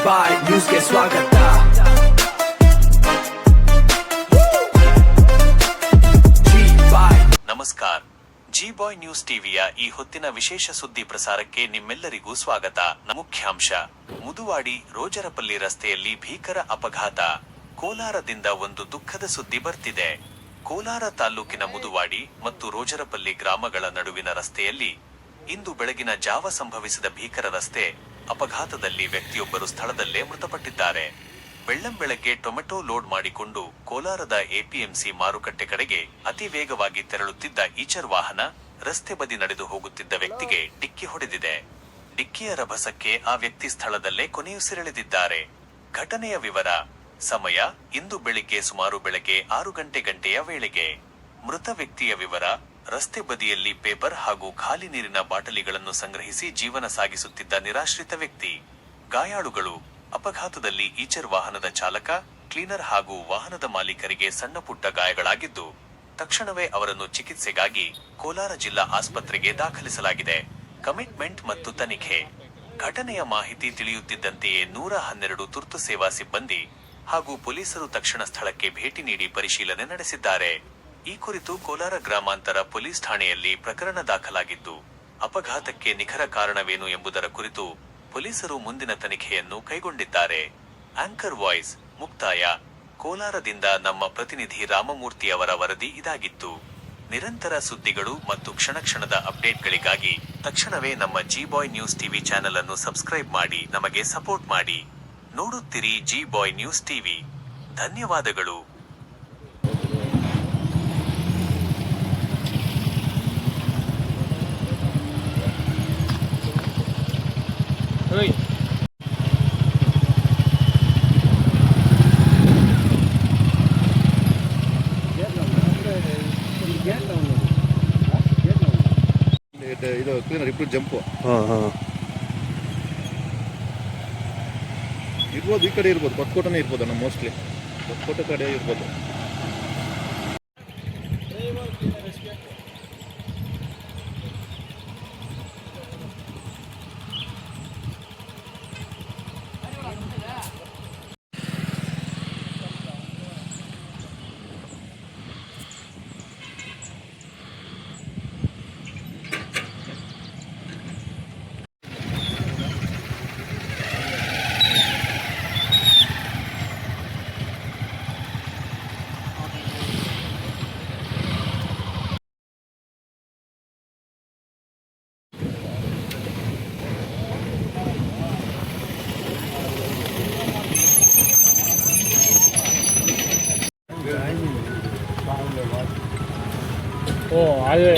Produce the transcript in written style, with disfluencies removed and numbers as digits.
ಬಾಯ್ ನ್ಯೂಸ್ಗೆ ಸ್ವಾಗತ. ನಮಸ್ಕಾರ. ಜಿ ಬಾಯ್ ನ್ಯೂಸ್ ಟಿವಿಯ ಈ ಹೊತ್ತಿನ ವಿಶೇಷ ಸುದ್ದಿ ಪ್ರಸಾರಕ್ಕೆ ನಿಮ್ಮೆಲ್ಲರಿಗೂ ಸ್ವಾಗತ. ಮುಖ್ಯಾಂಶ: ಮುದುವಾಡಿ ರೋಜರಪಲ್ಲಿ ರಸ್ತೆಯಲ್ಲಿ ಭೀಕರ ಅಪಘಾತ. ಕೋಲಾರದಿಂದ ಒಂದು ದುಃಖದ ಸುದ್ದಿ ಬರ್ತಿದೆ. ಕೋಲಾರ ತಾಲೂಕಿನ ಮುದುವಾಡಿ ಮತ್ತು ರೋಜರಪಲ್ಲಿ ಗ್ರಾಮಗಳ ನಡುವಿನ ರಸ್ತೆಯಲ್ಲಿ ಇಂದು ಬೆಳಗಿನ ಜಾವ ಸಂಭವಿಸಿದ ಭೀಕರ ರಸ್ತೆ ಅಪಘಾತದಲ್ಲಿ ವ್ಯಕ್ತಿಯೊಬ್ಬರು ಸ್ಥಳದಲ್ಲೇ ಮೃತಪಟ್ಟಿದ್ದಾರೆ. ಬೆಳ್ಳಂಬೆಳಗ್ಗೆ ಟೊಮೆಟೊ ಲೋಡ್ ಮಾಡಿಕೊಂಡು ಕೋಲಾರದ ಎಪಿಎಂಸಿ ಮಾರುಕಟ್ಟೆ ಕಡೆಗೆ ಅತಿ ವೇಗವಾಗಿ ತೆರಳುತ್ತಿದ್ದ ಈಚರ್ ವಾಹನ ರಸ್ತೆ ಬದಿ ನಡೆದು ಹೋಗುತ್ತಿದ್ದ ವ್ಯಕ್ತಿಗೆ ಡಿಕ್ಕಿ ಹೊಡೆದಿದೆ. ಡಿಕ್ಕಿಯ ರಭಸಕ್ಕೆ ಆ ವ್ಯಕ್ತಿ ಸ್ಥಳದಲ್ಲೇ ಕೊನೆಯುಸಿರೆಳೆದಿದ್ದಾರೆ. ಘಟನೆಯ ವಿವರ: ಸಮಯ ಇಂದು ಬೆಳಿಗ್ಗೆ ಸುಮಾರು ಬೆಳಗ್ಗೆ 6 ಗಂಟೆಯ ವೇಳೆಗೆ. ಮೃತ ವ್ಯಕ್ತಿಯ ವಿವರ: ರಸ್ತೆ ಬದಿಯಲ್ಲಿ ಪೇಪರ್ ಹಾಗೂ ಖಾಲಿ ನೀರಿನ ಬಾಟಲಿಗಳನ್ನು ಸಂಗ್ರಹಿಸಿ ಜೀವನ ಸಾಗಿಸುತ್ತಿದ್ದ ನಿರಾಶ್ರಿತ ವ್ಯಕ್ತಿ. ಗಾಯಾಳುಗಳು: ಅಪಘಾತದಲ್ಲಿ ಈಚರ್ ವಾಹನದ ಚಾಲಕ, ಕ್ಲೀನರ್ ಹಾಗೂ ವಾಹನದ ಮಾಲೀಕರಿಗೆ ಸಣ್ಣ ಪುಟ್ಟ ಗಾಯಗಳಾಗಿದ್ದು, ತಕ್ಷಣವೇ ಅವರನ್ನು ಚಿಕಿತ್ಸೆಗಾಗಿ ಕೋಲಾರ ಜಿಲ್ಲಾ ಆಸ್ಪತ್ರೆಗೆ ದಾಖಲಿಸಲಾಗಿದೆ. ಕಮಿಟ್ಮೆಂಟ್ ಮತ್ತು ತನಿಖೆ: ಘಟನೆಯ ಮಾಹಿತಿ ತಿಳಿಯುತ್ತಿದ್ದಂತೆಯೇ 112 ತುರ್ತು ಸೇವಾ ಸಿಬ್ಬಂದಿ ಹಾಗೂ ಪೊಲೀಸರು ತಕ್ಷಣ ಸ್ಥಳಕ್ಕೆ ಭೇಟಿ ನೀಡಿ ಪರಿಶೀಲನೆ ನಡೆಸಿದ್ದಾರೆ. ಈ ಕುರಿತು ಕೋಲಾರ ಗ್ರಾಮಾಂತರ ಪೊಲೀಸ್ ಠಾಣೆಯಲ್ಲಿ ಪ್ರಕರಣ ದಾಖಲಾಗಿದ್ದು, ಅಪಘಾತಕ್ಕೆ ನಿಖರ ಕಾರಣವೇನು ಎಂಬುದರ ಕುರಿತು ಪೊಲೀಸರು ಮುಂದಿನ ತನಿಖೆಯನ್ನು ಕೈಗೊಂಡಿದ್ದಾರೆ. ಆಂಕರ್ ವಾಯ್ಸ್ ಮುಕ್ತಾಯ. ಕೋಲಾರದಿಂದ ನಮ್ಮ ಪ್ರತಿನಿಧಿ ರಾಮಮೂರ್ತಿ ಅವರ ವರದಿ ಇದಾಗಿತ್ತು. ನಿರಂತರ ಸುದ್ದಿಗಳು ಮತ್ತು ಕ್ಷಣದ ಅಪ್ಡೇಟ್ಗಳಿಗಾಗಿ ತಕ್ಷಣವೇ ನಮ್ಮ ಜಿ ಬಾಯ್ ನ್ಯೂಸ್ ಟಿವಿ ಚಾನೆಲ್ ಅನ್ನು ಸಬ್ಸ್ಕ್ರೈಬ್ ಮಾಡಿ ನಮಗೆ ಸಪೋರ್ಟ್ ಮಾಡಿ. ನೋಡುತ್ತೀರಿ ಜಿ ಬಾಯ್ ನ್ಯೂಸ್ ಟಿವಿ. ಧನ್ಯವಾದಗಳು. ಇದು ಕ್ಲೀನರ್ ಇಬ್ರು ಜಂಪು ಇರ್ಬೋದು. ಈ ಕಡೆ ಇರ್ಬೋದು, ಹೊಸಕೋಟೆನೇ ಇರ್ಬೋದು. ನಮ್ಮ ಮೋಸ್ಟ್ಲಿ ಹೊಸಕೋಟೆ ಕಡೆ ಇರ್ಬೋದು. అదే